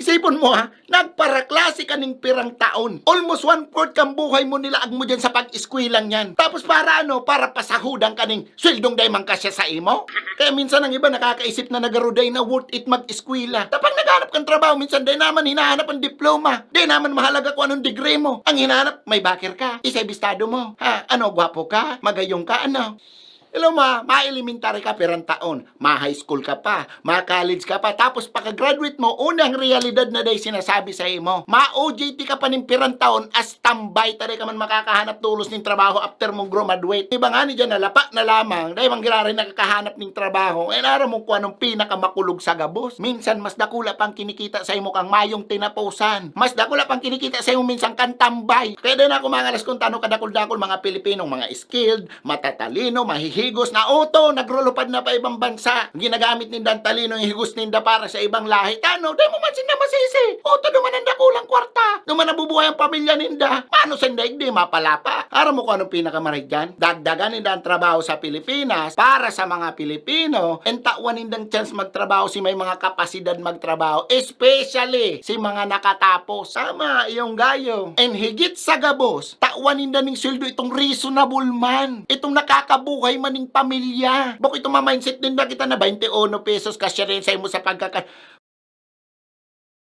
Isipon mo ha, nagparaklase ka ng pirang taon. Almost 1/4 kang buhay mo nilaag mo dyan sa pag-eskwlang yan. Tapos para ano? Para pasahudan ka ng sweldong daymang kasya sa imo? Kaya minsan ang iba nakakaisip na nagaruday na worth it mag-eskwela. Tapos naghanap kang trabaho, minsan di naman hinahanap ang diploma. Di naman mahalaga kung anong degree mo. Ang hinahanap, may bakir ka, isay bistado mo. Ha, ano, gwapo ka, magayong ka, ano? Hello ma-elementary ka perang taon, ma-high school ka pa, ma-college ka pa, tapos pagka-graduate mo, unang realidad na day sinasabi sa imo, ma-OJT ka pa ng perang taon, as tambay, tari ka man makakahanap tulos ng trabaho after mong graduate. Diba nga ni dyan, nalapa na lamang, dahil manggirari nakakahanap ng trabaho, eh nara mo kung anong pinakamakulog sa gabos. Minsan, mas dakula pang kinikita sa imo kang mayong tinapusan. Mas dakula pang kinikita sa imo minsan kang tambay. Kaya din ako mga alas kung tanong kadakol-dakol mga Pilipinong mga skilled, matatalino, higos na auto, nagrulupad na pa ibang bansa. Ginagamit ninda ang talino yung higos ninda para sa ibang lahi. Tano, dahil mo man sinda masisi. Auto, duman ang dakulang kwarta. Duman nabubuhay ang pamilya ninda. Paano sa daig di mapalapa? Aram mo kung anong pinakamarig dyan? Dagdagan ninda ang trabaho sa Pilipinas para sa mga Pilipino. And tawan nindang chance magtrabaho si may mga kapasidad magtrabaho. Especially si mga nakatapos. Sama, iyong gayo. And higit sa gabos, tawan ninda ning sweldo itong reasonable man. Itong nakakabuhay maning pamilya. Bako ito ma-mindset din na kita na 21 pesos kasya rin sa imo sa